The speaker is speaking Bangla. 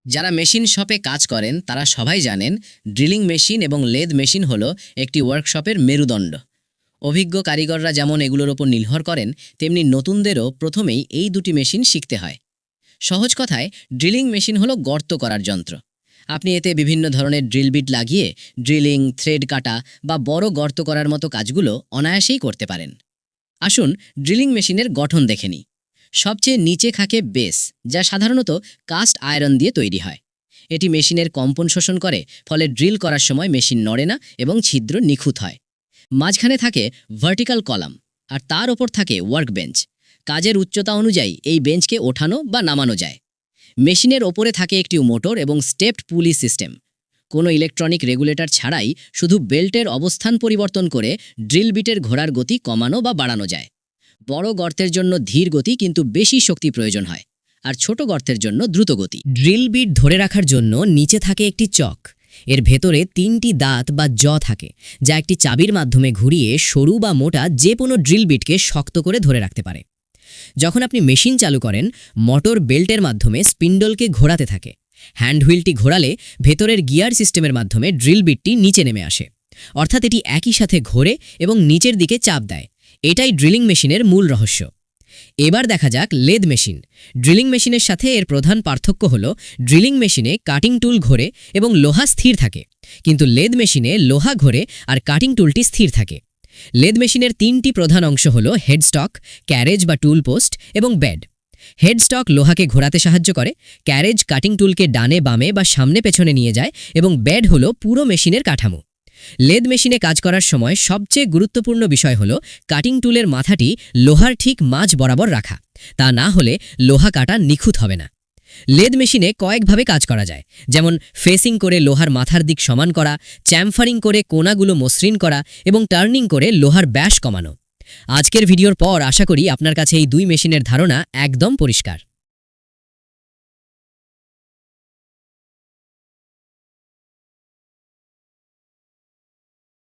যারা মেশিন শপে কাজ করেন তারা সবাই জানেন ড্রিলিং মেশিন এবং লেদ মেশিন হলো একটি ওয়ার্কশপের মেরুদণ্ড। অভিজ্ঞ কারিগররা যেমন এগুলোর ওপর নির্ভর করেন, তেমনি নতুনদেরও প্রথমেই এই দুটি মেশিন শিখতে হয়। সহজ কথায়, ড্রিলিং মেশিন হলো গর্ত করার যন্ত্র। আপনি এতে বিভিন্ন ধরনের ড্রিল বিট লাগিয়ে ড্রিলিং, থ্রেড কাটা বা বড় গর্ত করার মতো কাজগুলো অনায়াসেই করতে পারেন। আসুন ড্রিলিং মেশিনের গঠন দেখে নিই। সবচেয়ে নিচে থাকে বেস, যা সাধারণত কাস্ট আয়রন দিয়ে তৈরি হয়। এটি মেশিনের কম্পন শোষণ করে, ফলে ড্রিল করার সময় মেশিন নড়ে না এবং ছিদ্র নিখুঁত হয়। মাঝখানে থাকে ভার্টিক্যাল কলাম, আর তার ওপর থাকে ওয়ার্কবেঞ্চ। কাজের উচ্চতা অনুযায়ী এই বেঞ্চকে ওঠানো বা নামানো যায়। মেশিনের ওপরে থাকে একটি মোটর এবং স্টেপড পুলি সিস্টেম। কোনো ইলেকট্রনিক রেগুলেটর ছাড়াই শুধু বেল্টের অবস্থান পরিবর্তন করে ড্রিল বিটের ঘোরার গতি কমানো বা বাড়ানো যায়। বড় গর্তের জন্য ধীর গতি কিন্তু বেশি শক্তি প্রয়োজন হয়, আর ছোট গর্তের জন্য দ্রুত গতি। ড্রিল বিট ধরে রাখার জন্য নিচে থাকে একটি চক। এর ভেতরে 3টি দাঁত বা জ থাকে, যা একটি চাবির মাধ্যমে ঘুরিয়ে সরু বা মোটা যে কোনো ড্রিল বিটকে শক্ত করে ধরে রাখতে পারে। যখন আপনি মেশিন চালু করেন, মোটর বেল্টের মাধ্যমে স্পিন্ডলকে ঘোরাতে থাকে। হ্যান্ড হুইলটি ঘোরালে ভেতরের গিয়ার সিস্টেমের মাধ্যমে ড্রিল বিটটি নিচে নেমে আসে, অর্থাৎ এটি একই সাথে ঘোরে এবং নিচের দিকে চাপ দেয়। এটাই ড্রিলিং মেশিনের মূল রহস্য। এবার দেখা যাক লেদ মেশিন। ড্রিলিং মেশিনের সাথে এর প্রধান পার্থক্য হল ড্রিলিং মেশিনে কাটিং টুল ঘোরে এবং লোহা স্থির থাকে, কিন্তু লেদ মেশিনে লোহা ঘোরে আর কাটিং টুলটি স্থির থাকে। লেদ মেশিনের 3টি প্রধান অংশ হল হেডস্টক, ক্যারেজ বা টুল পোস্ট এবং বেড। হেডস্টক লোহাকে ঘোরাতে সাহায্য করে, ক্যারেজ কাটিং টুলকে ডানে বামে বা সামনে পেছনে নিয়ে যায় এবং বেড হল পুরো মেশিনের কাঠামো। লেদ মেশিনে কাজ করার সময় সবচেয়ে গুরুত্বপূর্ণ বিষয় হল কাটিং টুলের মাথাটি লোহার ঠিক মাঝ বরাবর রাখা। তা না হলে লোহা কাটা নিখুঁত হবে না। লেদ মেশিনে কয়েকভাবে কাজ করা যায়, যেমন ফেসিং করে লোহার মাথার দিক সমান করা, চ্যামফারিং করে কোণাগুলো মসৃণ করা এবং টার্নিং করে লোহার ব্যাস কমানো। আজকের ভিডিওর পর আশা করি আপনার কাছে এই দুই মেশিনের ধারণা একদম পরিষ্কার।